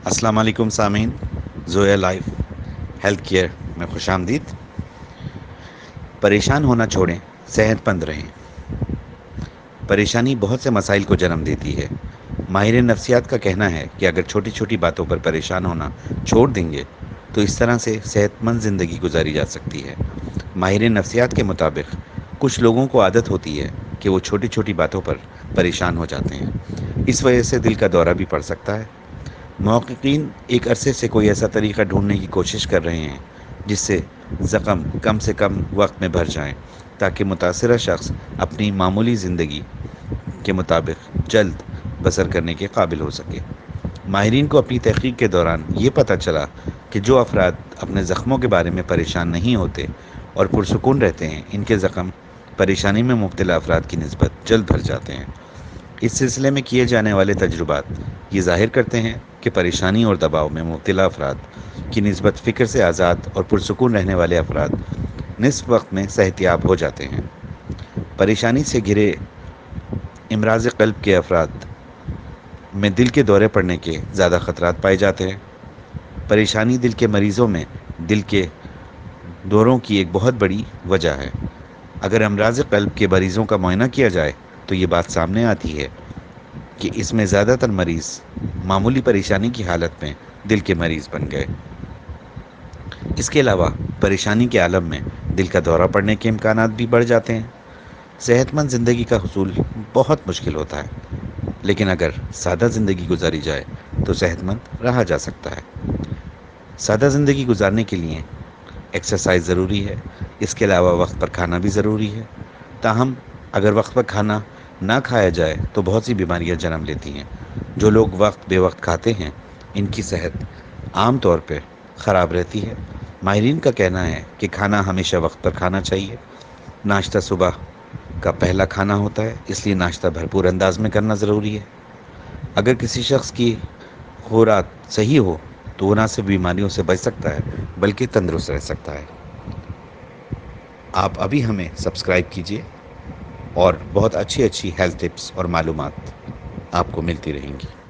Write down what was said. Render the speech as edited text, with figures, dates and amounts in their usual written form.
السلام علیکم سامعین، زویا لائف ہیلتھ کیئر میں خوش آمدید۔ پریشان ہونا چھوڑیں، صحت مند رہیں۔ پریشانی بہت سے مسائل کو جنم دیتی ہے۔ ماہر نفسیات کا کہنا ہے کہ اگر چھوٹی چھوٹی باتوں پر پریشان ہونا چھوڑ دیں گے تو اس طرح سے صحت مند زندگی گزاری جا سکتی ہے۔ ماہر نفسیات کے مطابق کچھ لوگوں کو عادت ہوتی ہے کہ وہ چھوٹی چھوٹی باتوں پر پریشان ہو جاتے ہیں، اس وجہ سے دل کا دورہ بھی پڑ سکتا ہے۔ محققین ایک عرصے سے کوئی ایسا طریقہ ڈھونڈنے کی کوشش کر رہے ہیں جس زخم کم سے کم وقت میں بھر جائیں، تاکہ متاثرہ شخص اپنی معمولی زندگی کے مطابق جلد بسر کرنے کے قابل ہو سکے۔ ماہرین کو اپنی تحقیق کے دوران یہ پتہ چلا کہ جو افراد اپنے زخموں کے بارے میں پریشان نہیں ہوتے اور پرسکون رہتے ہیں، ان کے زخم پریشانی میں مبتلا افراد کی نسبت جلد بھر جاتے ہیں۔ اس سلسلے میں کیے جانے والے تجربات یہ ظاہر کرتے ہیں کہ پریشانی اور دباؤ میں مبتلا افراد کی نسبت فکر سے آزاد اور پرسکون رہنے والے افراد نصف وقت میں صحت یاب ہو جاتے ہیں۔ پریشانی سے گھرے امراض قلب کے افراد میں دل کے دورے پڑنے کے زیادہ خطرات پائے جاتے ہیں۔ پریشانی دل کے مریضوں میں دل کے دوروں کی ایک بہت بڑی وجہ ہے۔ اگر امراض قلب کے مریضوں کا معائنہ کیا جائے تو یہ بات سامنے آتی ہے کہ اس میں زیادہ تر مریض معمولی پریشانی کی حالت میں دل کے مریض بن گئے۔ اس کے علاوہ پریشانی کے عالم میں دل کا دورہ پڑنے کے امکانات بھی بڑھ جاتے ہیں۔ صحت مند زندگی کا حصول بہت مشکل ہوتا ہے، لیکن اگر سادہ زندگی گزاری جائے تو صحت مند رہا جا سکتا ہے۔ سادہ زندگی گزارنے کے لیے ایکسرسائز ضروری ہے، اس کے علاوہ وقت پر کھانا بھی ضروری ہے۔ تاہم اگر وقت پر کھانا نہ کھایا جائے تو بہت سی بیماریاں جنم لیتی ہیں۔ جو لوگ وقت بے وقت کھاتے ہیں ان کی صحت عام طور پہ خراب رہتی ہے۔ ماہرین کا کہنا ہے کہ کھانا ہمیشہ وقت پر کھانا چاہیے۔ ناشتہ صبح کا پہلا کھانا ہوتا ہے، اس لیے ناشتہ بھرپور انداز میں کرنا ضروری ہے۔ اگر کسی شخص کی خوراک صحیح ہو تو وہ نہ صرف بیماریوں سے بچ سکتا ہے بلکہ تندرست رہ سکتا ہے۔ آپ ابھی ہمیں سبسکرائب کیجئے اور بہت اچھی ہیلتھ ٹپس اور معلومات آپ کو ملتی رہیں گی۔